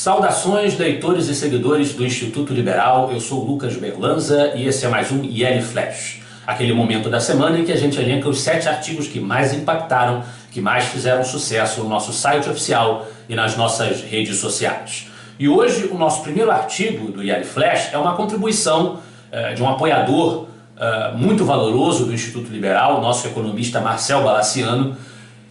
Saudações, leitores e seguidores do Instituto Liberal. Eu sou o Lucas Berlanza e esse é mais um IL Flash, aquele momento da semana em que a gente elenca os 7 artigos que mais impactaram, que mais fizeram sucesso no nosso site oficial e nas nossas redes sociais. E hoje o nosso primeiro artigo do IL Flash é uma contribuição de um apoiador muito valoroso do Instituto Liberal, o nosso economista Marcel Balaciano,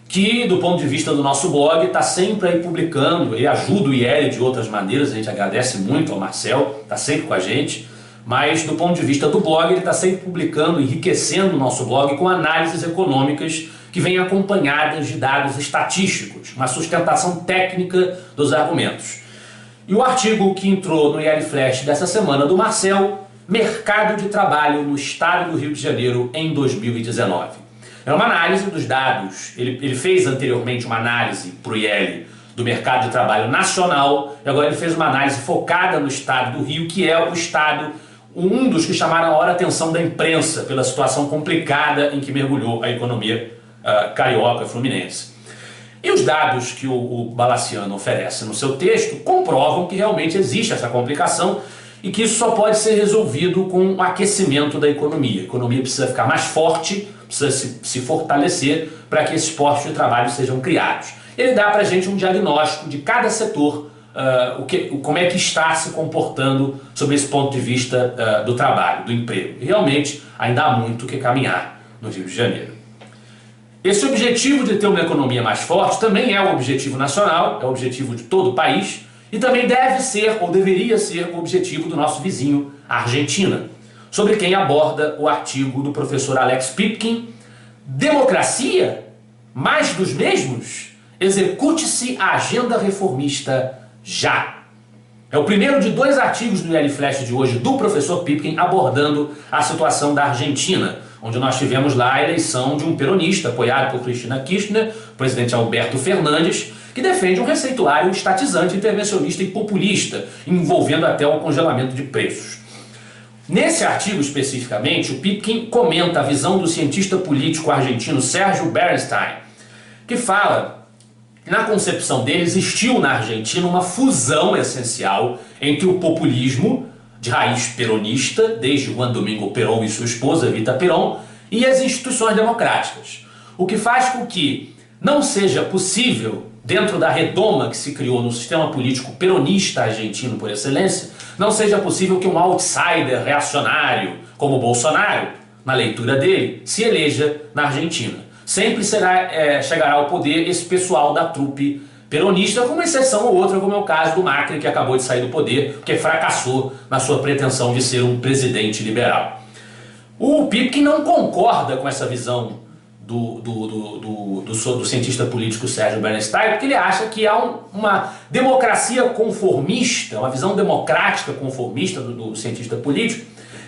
que do ponto de vista do nosso blog está sempre aí publicando, ele ajuda o IL de outras maneiras, a gente agradece muito ao Marcel, está sempre com a gente, mas do ponto de vista do blog ele está sempre publicando, enriquecendo o nosso blog com análises econômicas que vêm acompanhadas de dados estatísticos, uma sustentação técnica dos argumentos. E o artigo que entrou no IL Flash dessa semana do Marcel, Mercado de Trabalho no Estado do Rio de Janeiro em 2019. É uma análise dos dados, ele fez anteriormente uma análise para o IL do mercado de trabalho nacional e agora ele fez uma análise focada no estado do Rio, que é o estado, um dos que chamaram a maior atenção da imprensa pela situação complicada em que mergulhou a economia carioca fluminense. E os dados que o Balaciano oferece no seu texto comprovam que realmente existe essa complicação e que isso só pode ser resolvido com o aquecimento da economia. A economia precisa ficar mais forte, precisa se fortalecer para que esses postos de trabalho sejam criados. Ele dá para a gente um diagnóstico de cada setor, como é que está se comportando sob esse ponto de vista do trabalho, do emprego. E realmente ainda há muito que caminhar no Rio de Janeiro. Esse objetivo de ter uma economia mais forte também é o objetivo nacional, é o objetivo de todo o país e também deve ser ou deveria ser o objetivo do nosso vizinho, a Argentina, sobre quem aborda o artigo do professor Alex Pipkin, Democracia? Mais dos mesmos? Execute-se a agenda reformista já. É o primeiro de 2 artigos do IL Flash de hoje do professor Pipkin abordando a situação da Argentina, onde nós tivemos lá a eleição de um peronista apoiado por Cristina Kirchner, o presidente Alberto Fernandes, que defende um receituário estatizante, intervencionista e populista, envolvendo até o congelamento de preços. Nesse artigo especificamente, o Pipkin comenta a visão do cientista político argentino Sérgio Bernstein, que fala que na concepção dele existiu na Argentina uma fusão essencial entre o populismo de raiz peronista, desde Juan Domingo Perón e sua esposa Evita Perón, e as instituições democráticas, o que faz com que não seja possível, dentro da redoma que se criou no sistema político peronista argentino por excelência, não seja possível que um outsider reacionário como Bolsonaro, na leitura dele, se eleja na Argentina. Sempre chegará ao poder esse pessoal da trupe peronista, com uma exceção ou outra, como é o caso do Macri, que acabou de sair do poder, porque fracassou na sua pretensão de ser um presidente liberal. O Pipkin não concorda com essa visão do cientista político Sérgio Bernstein, porque ele acha que há uma democracia conformista, uma visão democrática conformista do cientista político,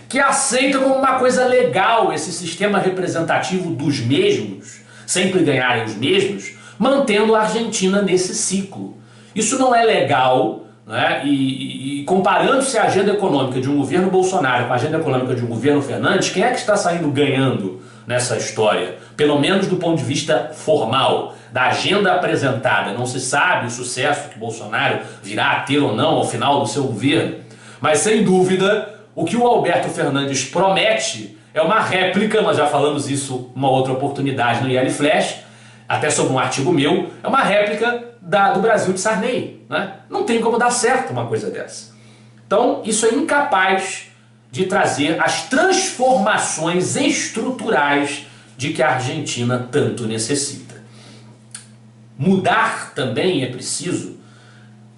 que aceita como uma coisa legal esse sistema representativo dos mesmos, sempre ganharem os mesmos, mantendo a Argentina nesse ciclo. Isso não é legal, né? E comparando-se a agenda econômica de um governo Bolsonaro com a agenda econômica de um governo Fernandes, quem é que está saindo ganhando nessa história? Pelo menos do ponto de vista formal, da agenda apresentada. Não se sabe o sucesso que Bolsonaro virá a ter ou não ao final do seu governo, mas sem dúvida o que o Alberto Fernandes promete é uma réplica, nós já falamos isso uma outra oportunidade no IL Flash, até sobre um artigo meu, é uma réplica do Brasil de Sarney, né? Não tem como dar certo uma coisa dessa. Então isso é incapaz de trazer as transformações estruturais de que a Argentina tanto necessita. Mudar também é preciso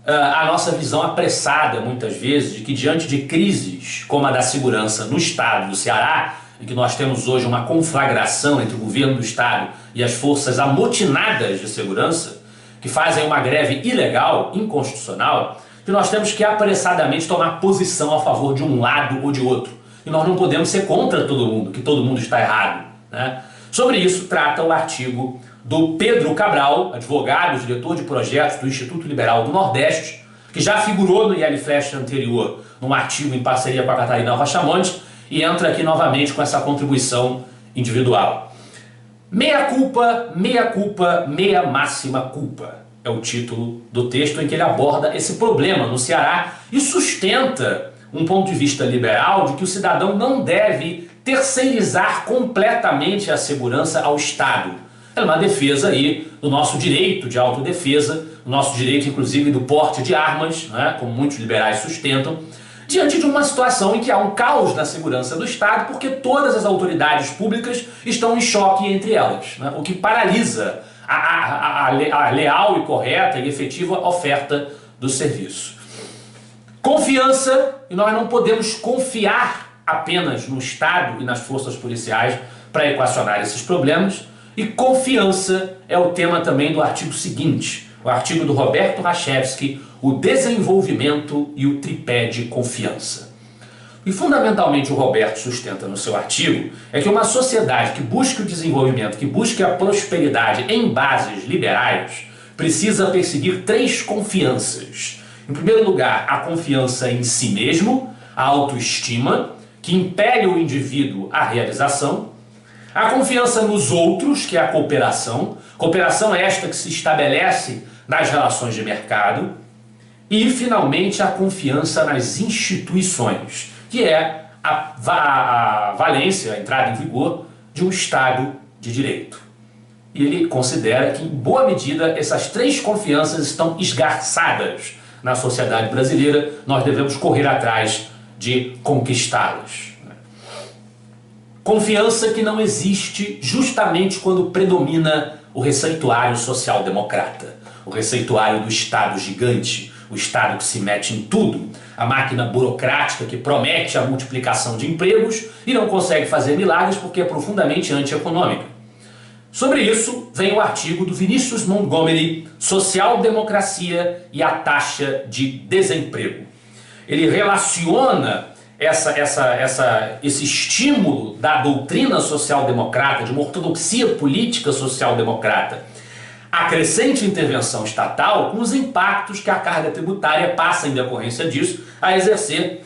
a nossa visão apressada, muitas vezes, de que diante de crises como a da segurança no estado do Ceará, em que nós temos hoje uma conflagração entre o governo do estado e as forças amotinadas de segurança, que fazem uma greve ilegal, inconstitucional, que nós temos que apressadamente tomar posição a favor de um lado ou de outro. E nós não podemos ser contra todo mundo, que todo mundo está errado, né? Sobre isso trata o artigo do Pedro Cabral, advogado, diretor de projetos do Instituto Liberal do Nordeste, que já figurou no IL Flash anterior, num artigo em parceria com a Catarina Rochamonte, e entra aqui novamente com essa contribuição individual. Meia culpa, meia máxima culpa. é o título do texto em que ele aborda esse problema no Ceará e sustenta um ponto de vista liberal de que o cidadão não deve terceirizar completamente a segurança ao Estado. É uma defesa aí do nosso direito de autodefesa, do nosso direito inclusive do porte de armas, né, como muitos liberais sustentam, diante de uma situação em que há um caos na segurança do Estado porque todas as autoridades públicas estão em choque entre elas, né, o que paralisa a leal e correta e efetiva oferta do serviço. Confiança, e nós não podemos confiar apenas no Estado e nas forças policiais para equacionar esses problemas, e confiança é o tema também do artigo seguinte, o artigo do Roberto Rachevsky, o desenvolvimento e o tripé de confiança. E fundamentalmente o Roberto sustenta no seu artigo é que uma sociedade que busque o desenvolvimento, que busque a prosperidade em bases liberais, precisa perseguir três confianças. Em primeiro lugar, a confiança em si mesmo, a autoestima, que impele o indivíduo à realização. A confiança nos outros, que é a cooperação. Cooperação esta que se estabelece nas relações de mercado. E, finalmente, a confiança nas instituições, que é a valência, a entrada em vigor de um Estado de Direito. E ele considera que, em boa medida, essas três confianças estão esgarçadas na sociedade brasileira, nós devemos correr atrás de conquistá-las. Confiança que não existe justamente quando predomina o receituário social-democrata, o receituário do Estado gigante, o Estado que se mete em tudo, a máquina burocrática que promete a multiplicação de empregos e não consegue fazer milagres porque é profundamente antieconômica. Sobre isso vem o artigo do Vinícius Montgomery, Social-Democracia e a Taxa de Desemprego. Ele relaciona esse estímulo da doutrina social-democrata, de uma ortodoxia política social-democrata, a crescente intervenção estatal com os impactos que a carga tributária passa em decorrência disso a exercer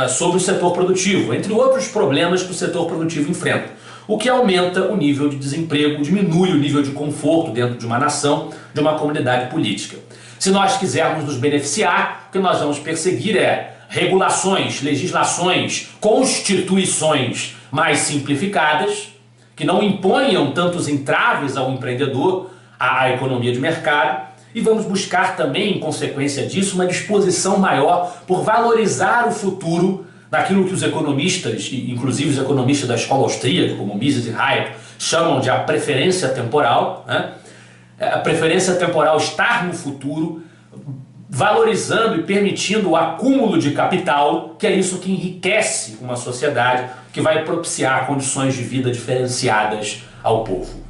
sobre o setor produtivo, entre outros problemas que o setor produtivo enfrenta, o que aumenta o nível de desemprego, diminui o nível de conforto dentro de uma nação, de uma comunidade política. Se nós quisermos nos beneficiar, o que nós vamos perseguir é regulações, legislações, constituições mais simplificadas, que não imponham tantos entraves ao empreendedor, à economia de mercado, e vamos buscar também, em consequência disso, uma disposição maior por valorizar o futuro daquilo que os economistas, inclusive os economistas da escola austríaca, como Mises e Hayek, chamam de a preferência temporal, né? A preferência temporal estar no futuro, valorizando e permitindo o acúmulo de capital, que é isso que enriquece uma sociedade, que vai propiciar condições de vida diferenciadas ao povo.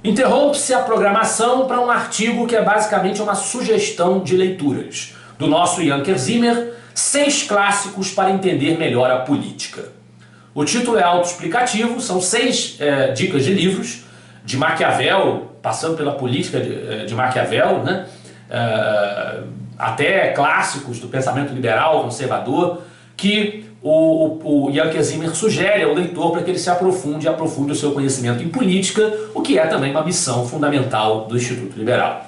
Interrompe-se a programação para um artigo que é basicamente uma sugestão de leituras, do nosso Ian Kerzimer, 6 clássicos para entender melhor a política. O título é autoexplicativo, são 6 dicas de livros, de Maquiavel, passando pela política de Maquiavel, né? Até clássicos do pensamento liberal, conservador, que o Ian Kerzimer sugere ao leitor para que ele se aprofunde o seu conhecimento em política, o que é também uma missão fundamental do Instituto Liberal.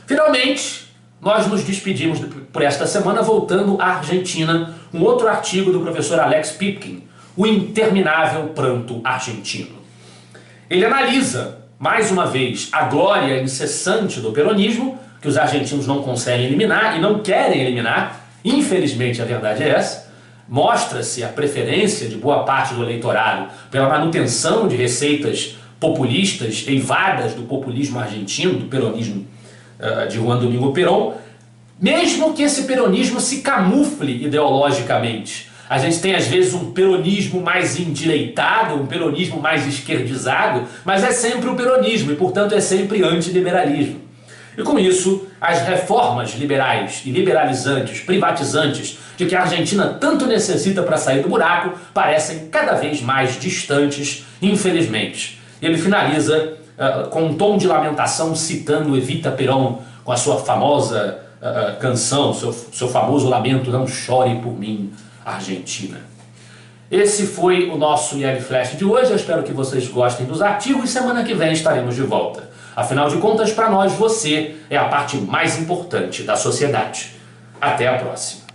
Finalmente, nós nos despedimos por esta semana voltando à Argentina, um outro artigo do professor Alex Pipkin, O Interminável Pranto Argentino. Ele analisa, mais uma vez, a glória incessante do peronismo, que os argentinos não conseguem eliminar e não querem eliminar, infelizmente a verdade é essa. Mostra-se a preferência de boa parte do eleitorado pela manutenção de receitas populistas eivadas do populismo argentino, do peronismo de Juan Domingo Perón, mesmo que esse peronismo se camufle ideologicamente. A gente tem às vezes um peronismo mais endireitado, um peronismo mais esquerdizado, mas é sempre o peronismo e, portanto, é sempre antiliberalismo. E com isso, as reformas liberais e liberalizantes, privatizantes, de que a Argentina tanto necessita para sair do buraco, parecem cada vez mais distantes, infelizmente. E ele finaliza com um tom de lamentação, citando Evita Perón, com a sua famosa canção, seu famoso lamento, Não Chore por Mim, Argentina. Esse foi o nosso IL Flash de hoje. Eu espero que vocês gostem dos artigos. Semana que vem estaremos de volta. Afinal de contas, para nós, você é a parte mais importante da sociedade. Até a próxima.